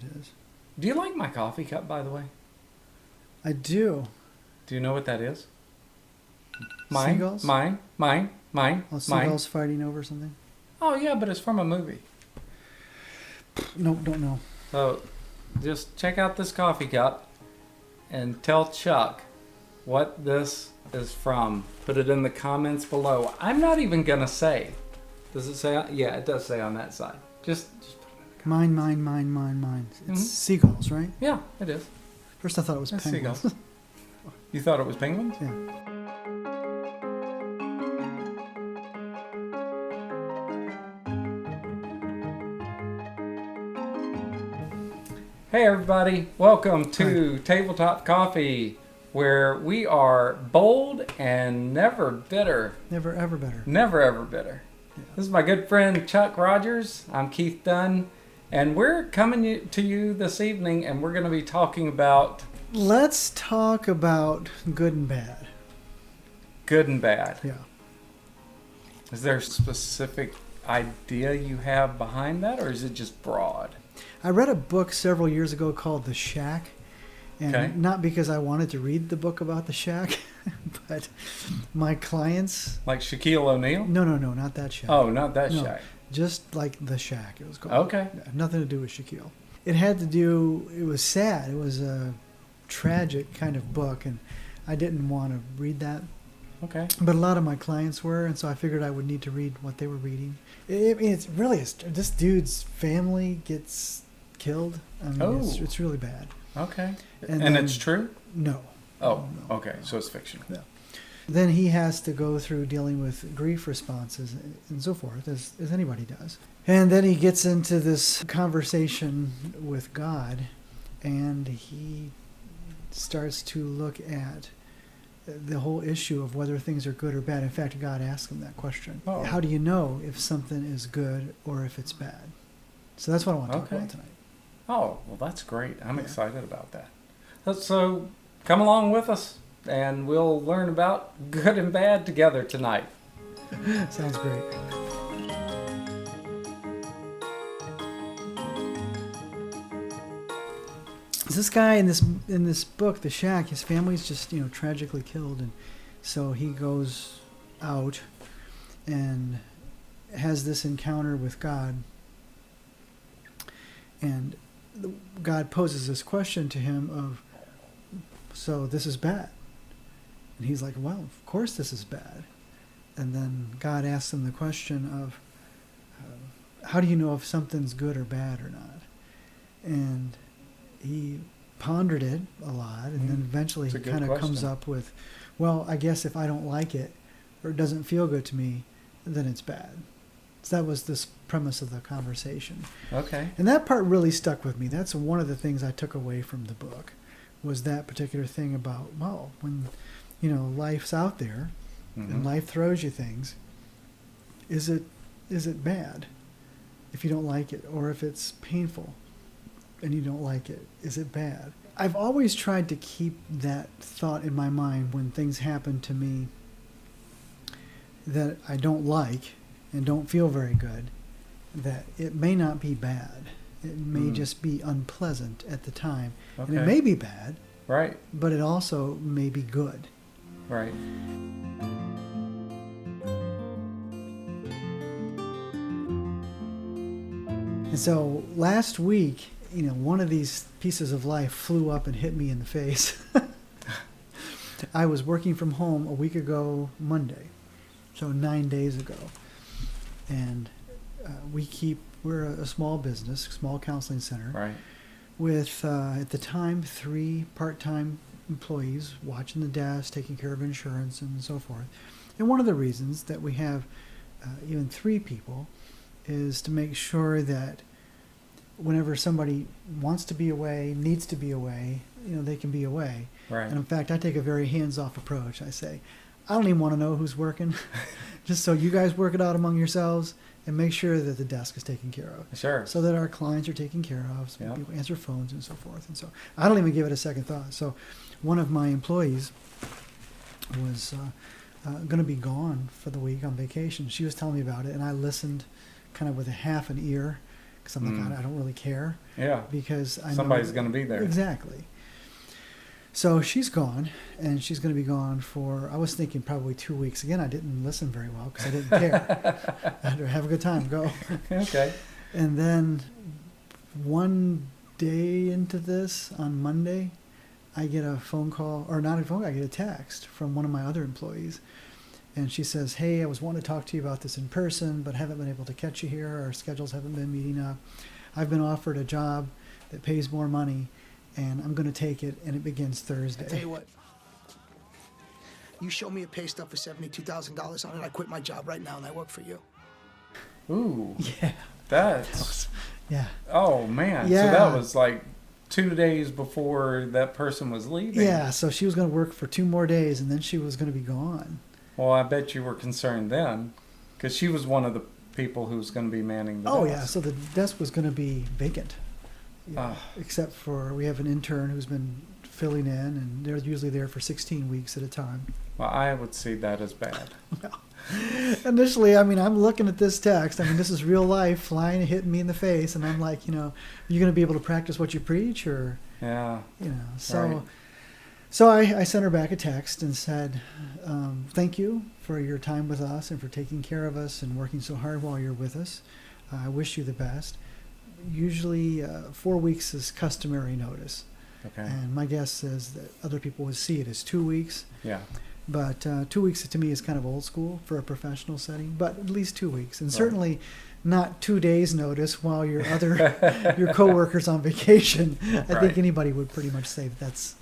it is. Do you like my coffee cup, by the way? I do. Do you know what that is? Seagulls? Mine. Oh, seagulls fighting over something? Oh, yeah, but it's from a movie. Nope, don't know. So just check out this coffee cup and tell Chuck what this is from. Put it in the comments below. I'm not even going to say. Does it say? Yeah, it does say on that side. Just put it in the comments. Mine. It's seagulls, right? Yeah, it is. First I thought it was It's penguins. seagulls. You thought it was penguins? Yeah. Hey everybody, welcome to Tabletop Coffee, where we are bold and never bitter. Never ever better. Never ever bitter. Yeah. This is my good friend Chuck Rogers. I'm Keith Dunn, and we're coming to you this evening, and we're going to be talking about... Let's talk about good and bad. Good and bad. Yeah. Is there a specific idea you have behind that, or is it just broad? I read a book several years ago called The Shack. And not because I wanted to read the book about the shack, but my clients... Like Shaquille O'Neal? No, not that shack. Oh, not that shack. Just like The Shack, it was called. Okay. Nothing to do with Shaquille. It was sad. It was a tragic kind of book, and I didn't want to read that. Okay. But a lot of my clients were, and so I figured I would need to read what they were reading. This dude's family gets killed. I mean, it's really bad. Okay. And it's true? No. Oh, no, okay. So it's fiction. No. Then he has to go through dealing with grief responses and so forth, as anybody does. And then he gets into this conversation with God, and he starts to look at the whole issue of whether things are good or bad. In fact, God asked him that question. Oh. How do you know if something is good or if it's bad? So that's what I want to talk about tonight. Oh, well, that's great. I'm excited about that. So come along with us, and we'll learn about good and bad together tonight. Sounds great. This guy in this book, The Shack, his family's just tragically killed, and so he goes out and has this encounter with God, and God poses this question to him of, so this is bad, and he's like, well, of course this is bad, and then God asks him the question of, how do you know if something's good or bad or not? And he pondered it a lot, and then eventually he kind of comes up with, well, I guess if I don't like it or it doesn't feel good to me, then it's bad. So that was this premise of the conversation. Okay. And that part really stuck with me. That's one of the things I took away from the book, was that particular thing about, well, when life's out there and life throws you things, is it bad if you don't like it, or if it's painful and you don't like it, is it bad? I've always tried to keep that thought in my mind when things happen to me that I don't like and don't feel very good, that it may not be bad. It may just be unpleasant at the time. Okay. And it may be bad, right? But it also may be good. Right. And so last week, one of these pieces of life flew up and hit me in the face. I was working from home a week ago Monday, so 9 days ago. And we're a small business, small counseling center, right, with, at the time, 3 part-time employees watching the desk, taking care of insurance and so forth. And one of the reasons that we have even 3 people is to make sure that whenever somebody wants to be away, needs to be away, they can be away. Right. And in fact, I take a very hands-off approach. I say, I don't even want to know who's working. Just so you guys work it out among yourselves and make sure that the desk is taken care of. Sure. So that our clients are taken care of, so people answer phones and so forth. And so I don't even give it a second thought. So one of my employees was going to be gone for the week on vacation. She was telling me about it, and I listened kind of with a half an ear, because I'm like, I don't really care. Yeah. Because I Somebody's know going to be there. Exactly. So she's gone, and she's going to be gone for, I was thinking probably 2 weeks. Again, I didn't listen very well because I didn't care. I had to have a good time, go. Okay. And then one day into this, on Monday, I get a phone call, or not a phone call, I get a text from one of my other employees. And she says, hey, I was wanting to talk to you about this in person, but haven't been able to catch you here. Our schedules haven't been meeting up. I've been offered a job that pays more money, and I'm going to take it, and it begins Thursday. I tell you what, you show me a pay stub for $72,000 on it, I quit my job right now and I work for you. Ooh. Yeah. That's. Yeah. Oh, man. Yeah. So that was like 2 days before that person was leaving. Yeah, so she was going to work for 2 more days, and then she was going to be gone. Well, I bet you were concerned then, because she was one of the people who was going to be manning the Oh, desk. yeah, so the desk was going to be vacant. Yeah, except for we have an intern who's been filling in, and they're usually there for 16 weeks at a time. Well, I would see that as bad. Initially, I mean, I'm looking at this text. I mean, this is real life flying and hitting me in the face, and I'm like, you're going to be able to practice what you preach, or, Yeah. so. Right. So I sent her back a text and said, thank you for your time with us and for taking care of us and working so hard while you're with us. I wish you the best. Usually 4 weeks is customary notice. Okay. And my guess is that other people would see it as 2 weeks. Yeah. But 2 weeks to me is kind of old school for a professional setting, but at least 2 weeks. And Right. certainly not 2 days notice while your your coworker's on vacation. I Right. think anybody would pretty much say that's,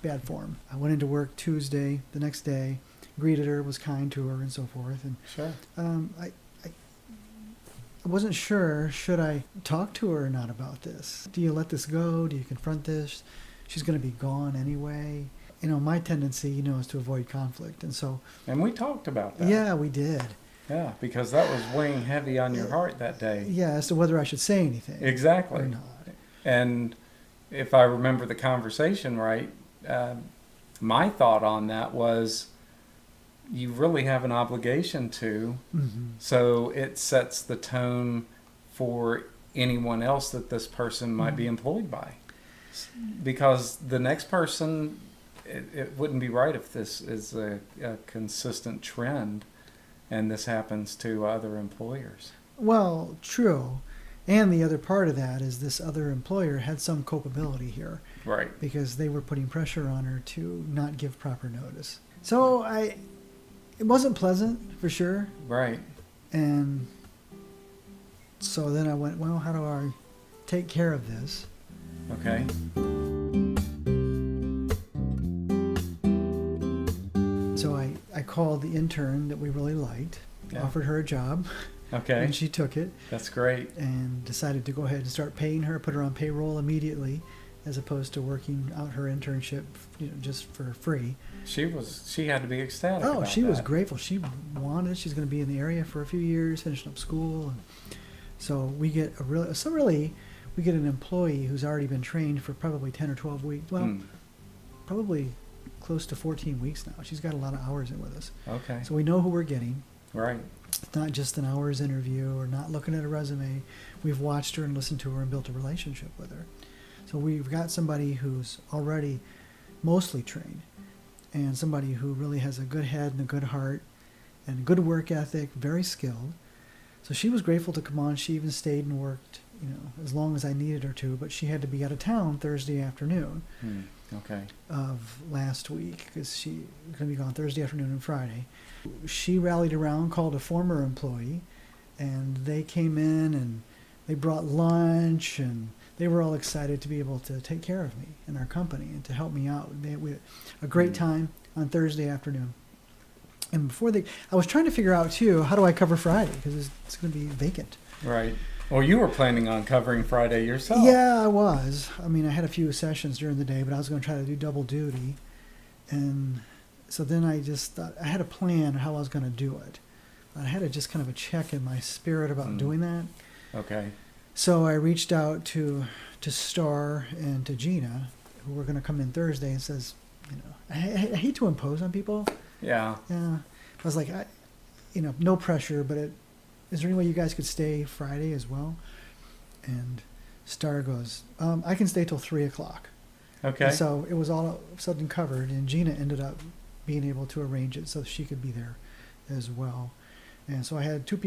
bad form. I went into work Tuesday, the next day, greeted her, was kind to her and so forth. And Sure. I wasn't sure, should I talk to her or not about this? Do you let this go? Do you confront this? She's going to be gone anyway. My tendency, is to avoid conflict. And so, And we talked about that. yeah, we did. Yeah, because that was weighing heavy on your heart that day. Yeah, as to whether I should say anything Exactly. or not. And if I remember the conversation right, my thought on that was you really have an obligation to. Mm-hmm. So it sets the tone for anyone else that this person might be employed by. Because the next person, it wouldn't be right if this is a consistent trend and this happens to other employers. Well, true. And the other part of that is this other employer had some culpability here Right. because they were putting pressure on her to not give proper notice. So it wasn't pleasant for sure. Right. And so then I went, well, how do I take care of this? Okay. So I called the intern that we really liked, Yeah. offered her a job, Okay. and she took it That's great. and decided to go ahead and start paying her, put her on payroll immediately, as opposed to working out her internship, just for free. She had to be ecstatic. Oh, about she was that. grateful. She wanted. She's going to be in the area for a few years, finishing up school. And so we get we get an employee who's already been trained for probably 10 or 12 weeks. Well, probably close to 14 weeks now. She's got a lot of hours in with us. Okay. So we know who we're getting. Right. It's not just an hour's interview or not looking at a resume. We've watched her and listened to her and built a relationship with her. So we've got somebody who's already mostly trained and somebody who really has a good head and a good heart and a good work ethic, very skilled. So she was grateful to come on. She even stayed and worked, as long as I needed her to, but she had to be out of town Thursday afternoon Okay. of last week because she was going to be gone Thursday afternoon and Friday. She rallied around, called a former employee, and they came in and they brought lunch and they were all excited to be able to take care of me and our company and to help me out. They had a great time on Thursday afternoon. And I was trying to figure out too, how do I cover Friday because it's going to be vacant. Right. Well, you were planning on covering Friday yourself. Yeah, I was. I mean, I had a few sessions during the day, but I was going to try to do double duty. And so then I just thought I had a plan how I was going to do it. I had a just kind of a check in my spirit about doing that. Okay. So I reached out to Star and to Gina, who were going to come in Thursday, and says, I hate to impose on people. Yeah. Yeah. I was like, no pressure, but is there any way you guys could stay Friday as well? And Star goes, I can stay till 3 o'clock. Okay. And so it was all of a sudden covered, and Gina ended up being able to arrange it so she could be there as well. And so I had two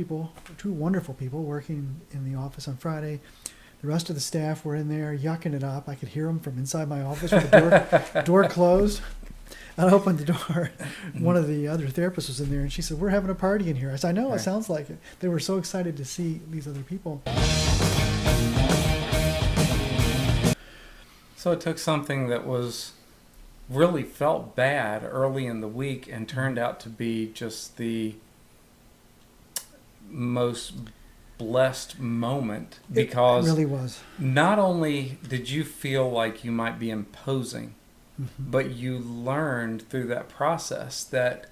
wonderful people working in the office on Friday. The rest of the staff were in there yucking it up. I could hear them from inside my office with the door closed. I opened the door. One of the other therapists was in there, and she said, "We're having a party in here." I said, "I know, Right. It sounds like it." They were so excited to see these other people. So it took something that was really felt bad early in the week and turned out to be just the most blessed moment, because It really was. not only did you feel like you might be imposing, but you learned through that process that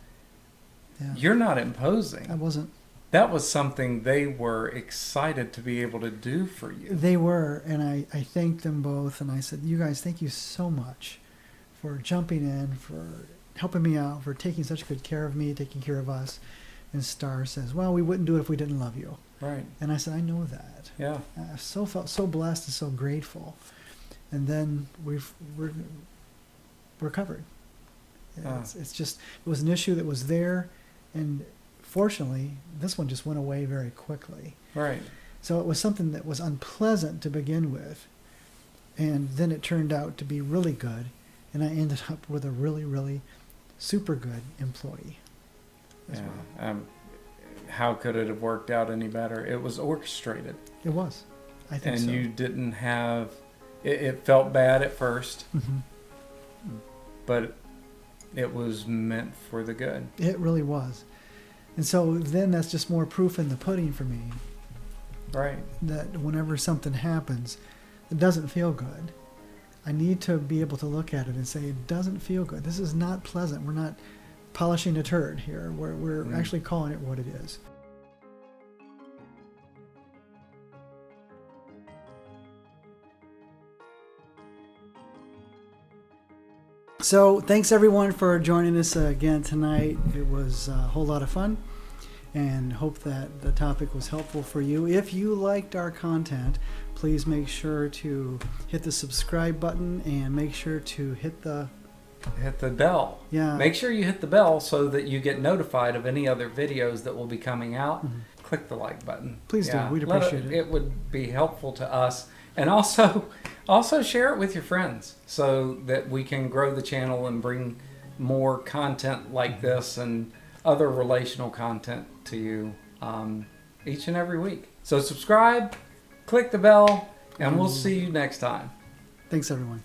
Yeah. you're not I imposing. wasn't. That was something they were excited to be able to do for you. They were, and I thanked them both, and I said, "You guys, thank you so much for jumping in, for helping me out, for taking such good care of me, taking care of us." And Star says, "Well, we wouldn't do it if we didn't love you." Right. And I said, "I know that." Yeah. I felt so blessed and so grateful. And then we're covered. It's just, it was an issue that was there, and fortunately, this one just went away very quickly. Right. So it was something that was unpleasant to begin with, and then it turned out to be really good, and I ended up with a really, really super good employee as well. How could it have worked out any better? It was orchestrated. It was. I think And so. you didn't have... It felt bad at first, Mhm. but it was meant for the good. It really was. And so then that's just more proof in the pudding for me Right. that whenever something happens that doesn't feel good, I need to be able to look at it and say, it doesn't feel good. This is not pleasant. We're not polishing a turd here. We're actually calling it what it is. So thanks everyone for joining us again tonight. It was a whole lot of fun, and hope that the topic was helpful for you. If you liked our content, please make sure to hit the subscribe button and make sure to hit the bell. Yeah. Make sure you hit the bell so that you get notified of any other videos that will be coming out. Click the like button. Please do. We'd appreciate it. It would be helpful to us. And also share it with your friends so that we can grow the channel and bring more content like this and other relational content to you each and every week. So subscribe, click the bell, and we'll see you next time. Thanks everyone.